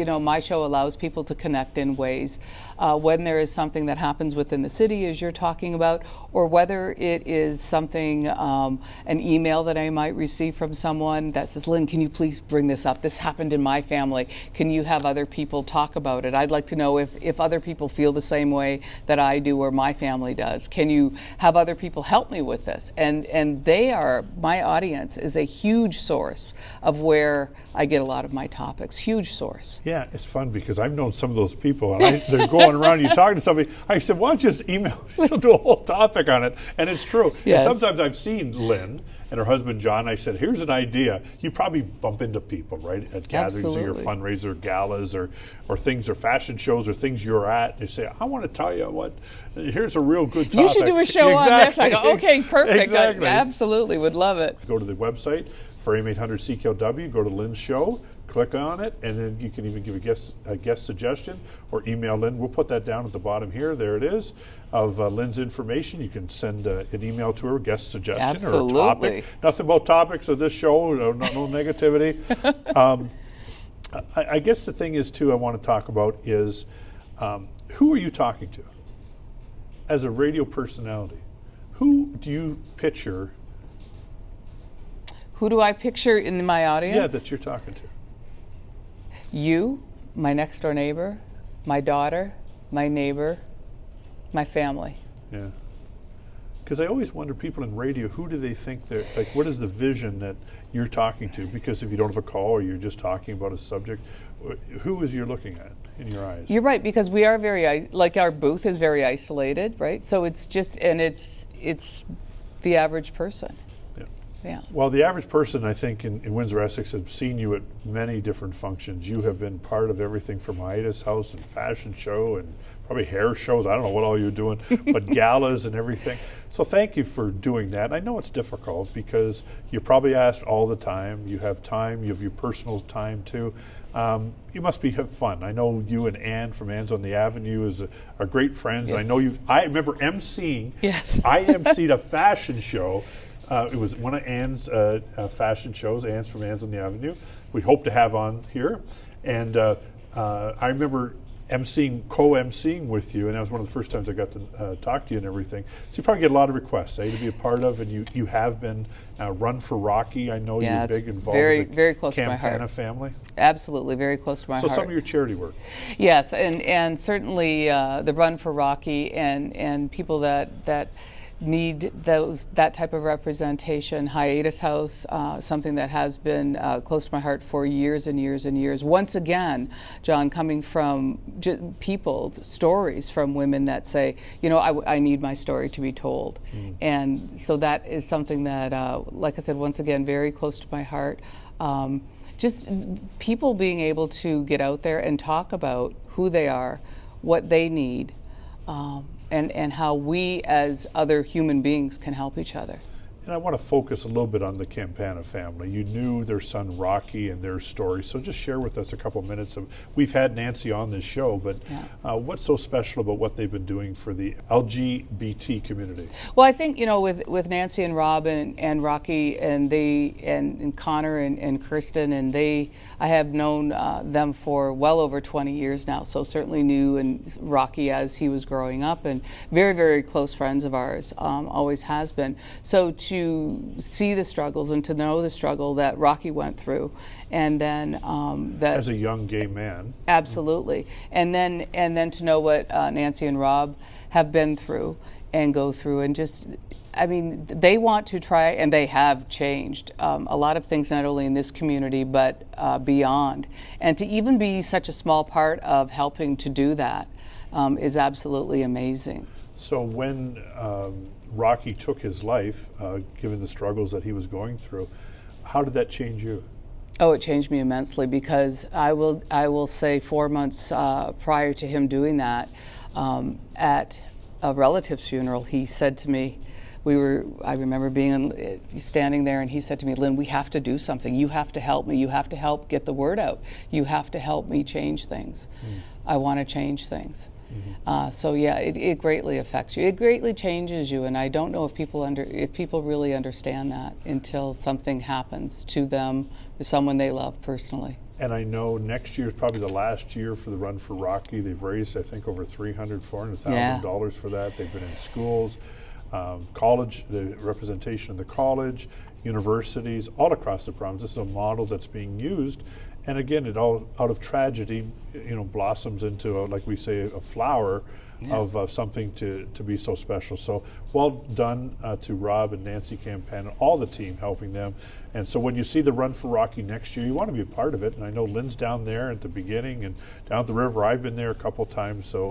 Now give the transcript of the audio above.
my show allows people to connect in ways when there is something that happens within the city, as you're talking about, or whether it is something, an email that I might receive from someone that says, Lynn, can you please bring this up? This happened in my family. Can you have other people talk about it? I'd like to know if other people feel the same way that I do or my family does. Can you have other people help me with this? And my audience is a huge source of where I get a lot of my topics, huge source. Yeah, it's fun because I've known some of those people, and they're going around, you talking to somebody, I said, why don't you just email, she'll do a whole topic on it, and it's true. Yes. And sometimes I've seen Lynn and her husband John, I said, here's an idea. You probably bump into people, right, at gatherings or your fundraiser galas or things or fashion shows or things you're at. They say, I want to tell you what, here's a real good topic. You should do a show on this. I go, okay, perfect. Exactly. I absolutely would love it. Go to the website for AM800 CKLW, go to Lynn's show, click on it, and then you can even give a guest suggestion or email Lynn. We'll put that down at the bottom here. There it is, of Lynn's information. You can send an email to her, guest suggestion, Absolutely. or a topic. Nothing about topics of this show, no negativity. I guess the thing is, too, I want to talk about is who are you talking to? As a radio personality, who do you picture? Who do I picture in my audience? Yeah, that you're talking to. You, my next door neighbor, my daughter, my neighbor, my family. Yeah. Because I always wonder, people in radio, who do they think they're, like, what is the vision that you're talking to? Because if you don't have a call or you're just talking about a subject, who is you're looking at in your eyes? You're right, because we are our booth is very isolated, right? So it's just, and it's the average person. Yeah. Well, the average person, I think, in Windsor, Essex, have seen you at many different functions. You have been part of everything from Aida's house and fashion show and probably hair shows. I don't know what all you're doing, but galas and everything. So thank you for doing that. I know it's difficult because you're probably asked all the time. You have time. You have your personal time, too. You must have fun. I know you and Ann from Ann's on the Avenue are great friends. Yes. I know I remember emceeing. Yes. I emceed a fashion show. It was one of Ann's fashion shows, Ann's from Ann's on the Avenue. We hope to have on here. And I remember co-emceeing with you, and that was one of the first times I got to talk to you and everything. So you probably get a lot of requests, to be a part of, and you have been Run for Rocky. I know you're big involved with the very close to my heart. Campana family. Absolutely, very close to my heart. So some of your charity work. Yes, and certainly the Run for Rocky and people that need that type of representation. Aida's house, something that has been close to my heart for years and years and years. Once again, John, coming from people's stories from women that say, I need my story to be told. And so that is something that, like I said, once again, very close to my heart. Just people being able to get out there and talk about who they are, what they need, and how we as other human beings can help each other. And I want to focus a little bit on the Campana family. You knew their son Rocky and their story, so just share with us a couple of minutes of. We've had Nancy on this show, but what's so special about what they've been doing for the LGBT community? Well, I think with Nancy and Rob and Rocky and Connor and Kirsten and I have known them for well over 20 years now. So certainly knew Rocky as he was growing up, and very, very close friends of ours, always has been. So to see the struggles and to know the struggle that Rocky went through, and then that as a young gay man, absolutely, and then to know what Nancy and Rob have been through and go through, and just, they want to try, and they have changed a lot of things, not only in this community but beyond, and to even be such a small part of helping to do that is absolutely amazing. So when Rocky took his life, given the struggles that he was going through, how did that change you? Oh, it changed me immensely, because I will say 4 months prior to him doing that, at a relative's funeral, he said to me, I remember standing there, and he said to me, Lynn, we have to do something. You have to help me. You have to help get the word out. You have to help me change things. I want to change things. So yeah, it greatly affects you. It greatly changes you, and I don't know if people really understand that until something happens to them or someone they love personally. And I know next year is probably the last year for the Run for Rocky. They've raised, I think, over $400,000 for that. They've been in schools, college, the representation of the college, universities, all across the province. This is a model that's being used. And again, it all out of tragedy, blossoms into, like we say, a flower of something to be so special. So well done to Rob and Nancy Campan and all the team helping them. And so when you see the Run for Rocky next year, you want to be a part of it. And I know Lynn's down there at the beginning and down at the river. I've been there a couple times. So